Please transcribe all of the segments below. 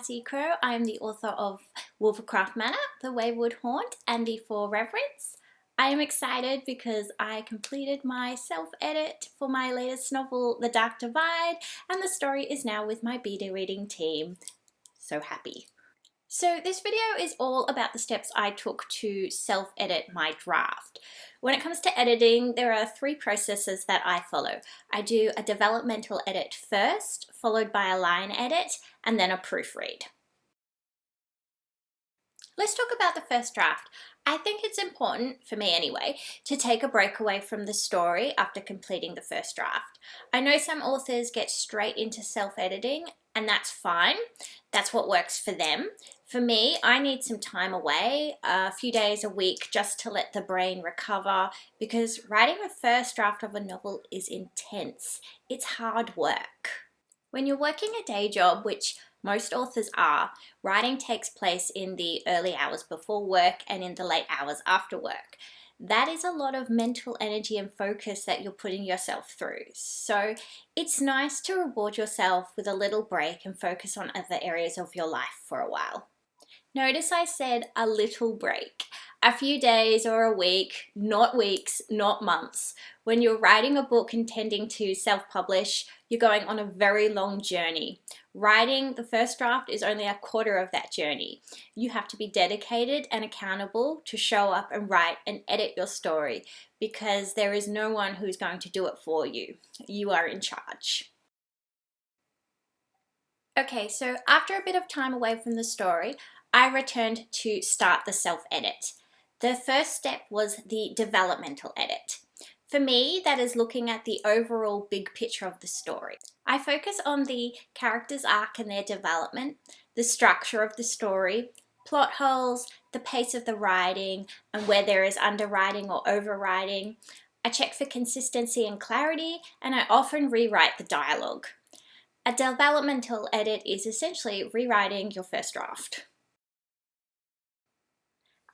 Cas E Crowe. I am the author of Wolvercraft Manor, The Wayward Haunt, and The Four Reverends. I am excited because I completed my self-edit for my latest novel, The Dark Divide, and the story is now with my beta reading team. So happy. So this video is all about the steps I took to self-edit my draft. When it comes to editing, there are three processes that I follow. I do a developmental edit first, followed by a line edit, and then a proofread. Let's talk about the first draft. I think it's important, for me anyway, to take a break away from the story after completing the first draft. I know some authors get straight into self-editing, and that's fine. That's what works for them. For me, I need some time away, a few days a week, just to let the brain recover, because writing a first draft of a novel is intense. It's hard work. When you're working a day job, which most authors are, writing takes place in the early hours before work and in the late hours after work. That is a lot of mental energy and focus that you're putting yourself through. So it's nice to reward yourself with a little break and focus on other areas of your life for a while. Notice I said a little break. A few days or a week, not weeks, not months. When you're writing a book intending to self-publish, you're going on a very long journey. Writing the first draft is only a quarter of that journey. You have to be dedicated and accountable to show up and write and edit your story, because there is no one who's going to do it for you. You are in charge. Okay, so after a bit of time away from the story, I returned to start the self-edit. The first step was the developmental edit. For me, that is looking at the overall big picture of the story. I focus on the characters' arc and their development, the structure of the story, plot holes, the pace of the writing, and where there is underwriting or overwriting. I check for consistency and clarity, and I often rewrite the dialogue. A developmental edit is essentially rewriting your first draft.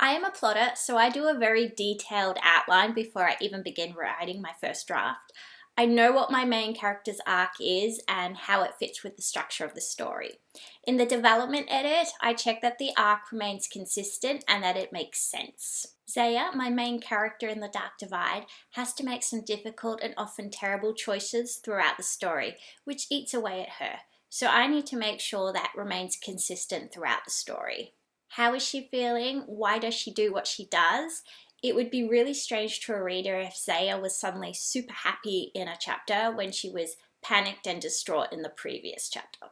I am a plotter, so I do a very detailed outline before I even begin writing my first draft. I know what my main character's arc is and how it fits with the structure of the story. In the development edit, I check that the arc remains consistent and that it makes sense. Zaya, my main character in The Dark Divide, has to make some difficult and often terrible choices throughout the story, which eats away at her. So I need to make sure that remains consistent throughout the story. How is she feeling? Why does she do what she does? It would be really strange to a reader if Zaya was suddenly super happy in a chapter when she was panicked and distraught in the previous chapter.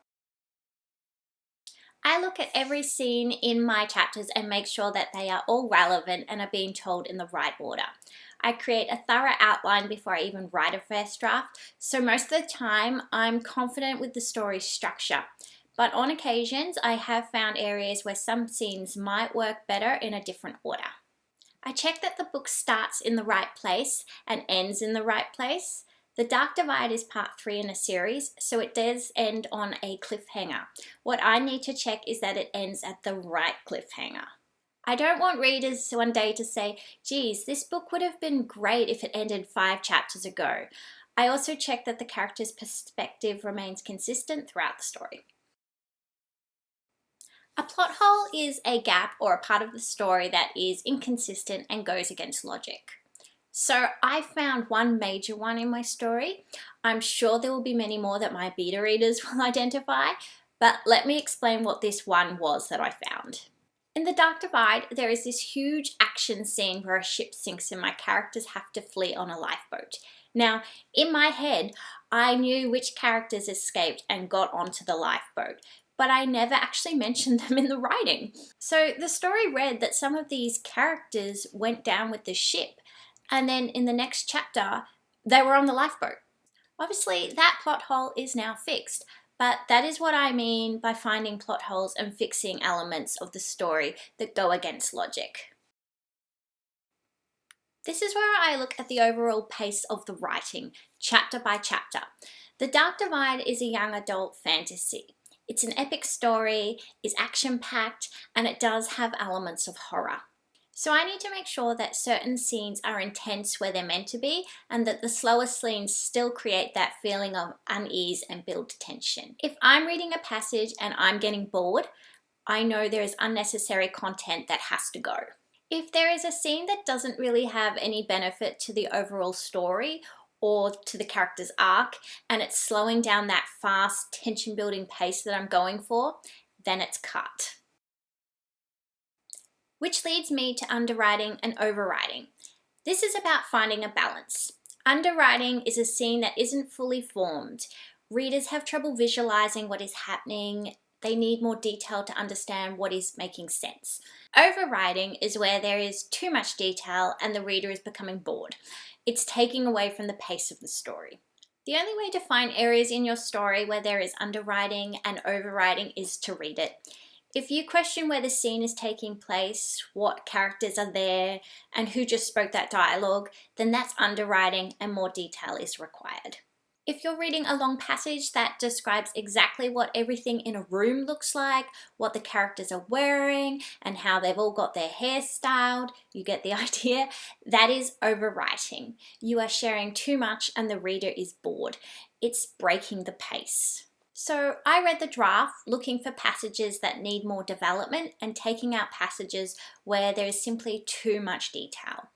I look at every scene in my chapters and make sure that they are all relevant and are being told in the right order. I create a thorough outline before I even write a first draft, so most of the time I'm confident with the story's structure. But on occasions, I have found areas where some scenes might work better in a different order. I check that the book starts in the right place and ends in the right place. The Dark Divide is part 3 in a series, so it does end on a cliffhanger. What I need to check is that it ends at the right cliffhanger. I don't want readers one day to say, geez, this book would have been great if it ended 5 chapters ago. I also check that the character's perspective remains consistent throughout the story. A plot hole is a gap or a part of the story that is inconsistent and goes against logic. So I found one major one in my story. I'm sure there will be many more that my beta readers will identify, but let me explain what this one was that I found. In The Dark Divide, there is this huge action scene where a ship sinks and my characters have to flee on a lifeboat. Now, in my head, I knew which characters escaped and got onto the lifeboat, but I never actually mentioned them in the writing. So the story read that some of these characters went down with the ship, and then in the next chapter, they were on the lifeboat. Obviously, that plot hole is now fixed, but that is what I mean by finding plot holes and fixing elements of the story that go against logic. This is where I look at the overall pace of the writing, chapter by chapter. The Dark Divide is a young adult fantasy. It's an epic story, it's action-packed, and it does have elements of horror. So I need to make sure that certain scenes are intense where they're meant to be, and that the slower scenes still create that feeling of unease and build tension. If I'm reading a passage and I'm getting bored, I know there is unnecessary content that has to go. If there is a scene that doesn't really have any benefit to the overall story or to the character's arc, and it's slowing down that fast, tension-building pace that I'm going for, then it's cut. Which leads me to underwriting and overwriting. This is about finding a balance. Underwriting is a scene that isn't fully formed. Readers have trouble visualizing what is happening. They need more detail to understand what is making sense. Overwriting is where there is too much detail and the reader is becoming bored. It's taking away from the pace of the story. The only way to find areas in your story where there is underwriting and overwriting is to read it. If you question where the scene is taking place, what characters are there, and who just spoke that dialogue, then that's underwriting and more detail is required. If you're reading a long passage that describes exactly what everything in a room looks like, what the characters are wearing, and how they've all got their hair styled, you get the idea, that is overwriting. You are sharing too much and the reader is bored. It's breaking the pace. So I read the draft looking for passages that need more development and taking out passages where there is simply too much detail.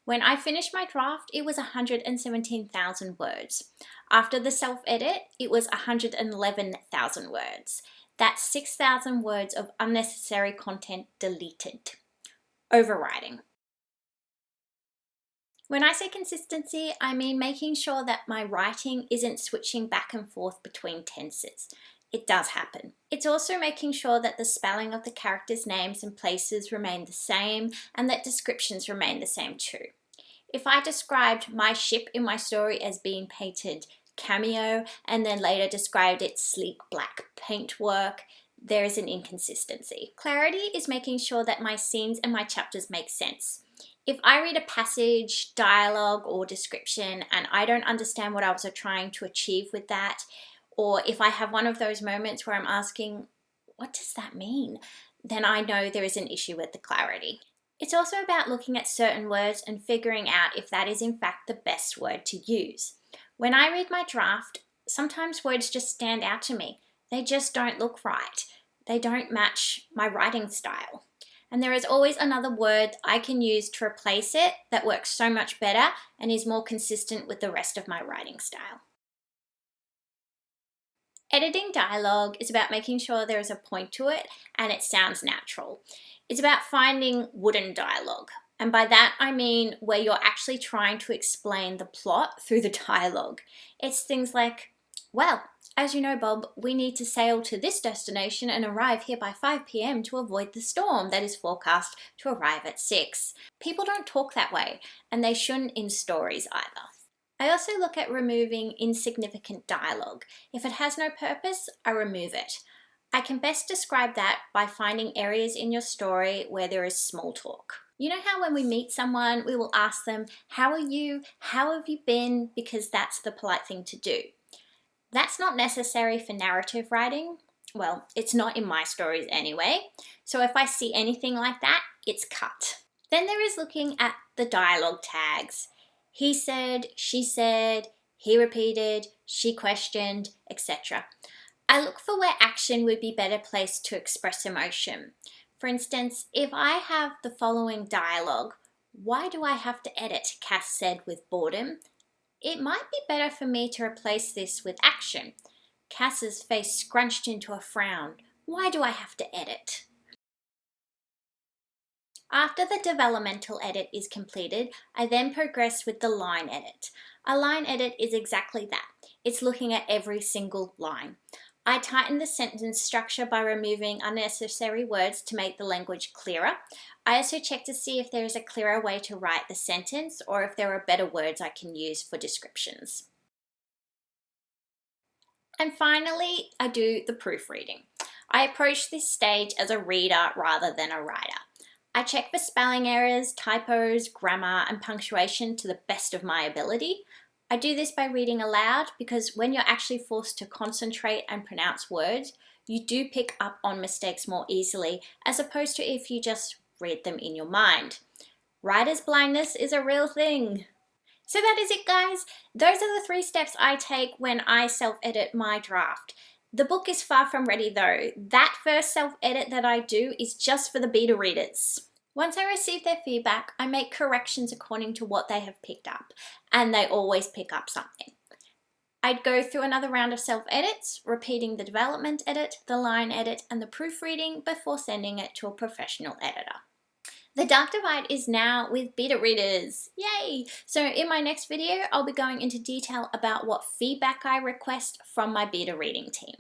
When I finished my draft, it was 117,000 words. After the self-edit, it was 111,000 words. That's 6,000 words of unnecessary content deleted. Overwriting. When I say consistency, I mean making sure that my writing isn't switching back and forth between tenses. It does happen. It's also making sure that the spelling of the characters' names and places remain the same and that descriptions remain the same too. If I described my ship in my story as being painted cameo and then later described its sleek black paintwork, there is an inconsistency. Clarity is making sure that my scenes and my chapters make sense. If I read a passage, dialogue, or description and I don't understand what I was trying to achieve with that, or if I have one of those moments where I'm asking, what does that mean? Then I know there is an issue with the clarity. It's also about looking at certain words and figuring out if that is in fact the best word to use. When I read my draft, sometimes words just stand out to me. They just don't look right. They don't match my writing style. And there is always another word I can use to replace it that works so much better and is more consistent with the rest of my writing style. Editing dialogue is about making sure there is a point to it and it sounds natural. It's about finding wooden dialogue. And by that I mean where you're actually trying to explain the plot through the dialogue. It's things like, well, as you know, Bob, we need to sail to this destination and arrive here by 5 p.m. to avoid the storm that is forecast to arrive at 6. People don't talk that way, and they shouldn't in stories either. I also look at removing insignificant dialogue. If it has no purpose, I remove it. I can best describe that by finding areas in your story where there is small talk. You know how when we meet someone, we will ask them, how are you? How have you been? Because that's the polite thing to do. That's not necessary for narrative writing. Well, it's not in my stories anyway. So if I see anything like that, it's cut. Then there is looking at the dialogue tags. He said, she said, he repeated, she questioned, etc. I look for where action would be better placed to express emotion. For instance, if I have the following dialogue, why do I have to edit? Cass said with boredom. It might be better for me to replace this with action. Cass's face scrunched into a frown. Why do I have to edit? After the developmental edit is completed, I then progress with the line edit. A line edit is exactly that. It's looking at every single line. I tighten the sentence structure by removing unnecessary words to make the language clearer. I also check to see if there is a clearer way to write the sentence or if there are better words I can use for descriptions. And finally, I do the proofreading. I approach this stage as a reader rather than a writer. I check for spelling errors, typos, grammar, and punctuation to the best of my ability. I do this by reading aloud because when you're actually forced to concentrate and pronounce words, you do pick up on mistakes more easily as opposed to if you just read them in your mind. Writer's blindness is a real thing. So that is it, guys. Those are the 3 steps I take when I self-edit my draft. The book is far from ready though. That first self-edit that I do is just for the beta readers. Once I receive their feedback, I make corrections according to what they have picked up, and they always pick up something. I'd go through another round of self-edits, repeating the development edit, the line edit, and the proofreading before sending it to a professional editor. The Dark Divide is now with beta readers. Yay! So in my next video, I'll be going into detail about what feedback I request from my beta reading team.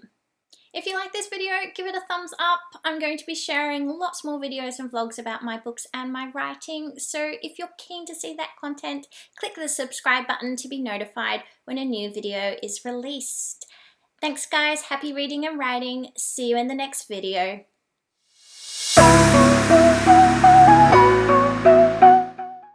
If you like this video, give it a thumbs up. I'm going to be sharing lots more videos and vlogs about my books and my writing, so if you're keen to see that content, click the subscribe button to be notified when a new video is released. Thanks guys, happy reading and writing. See you in the next video.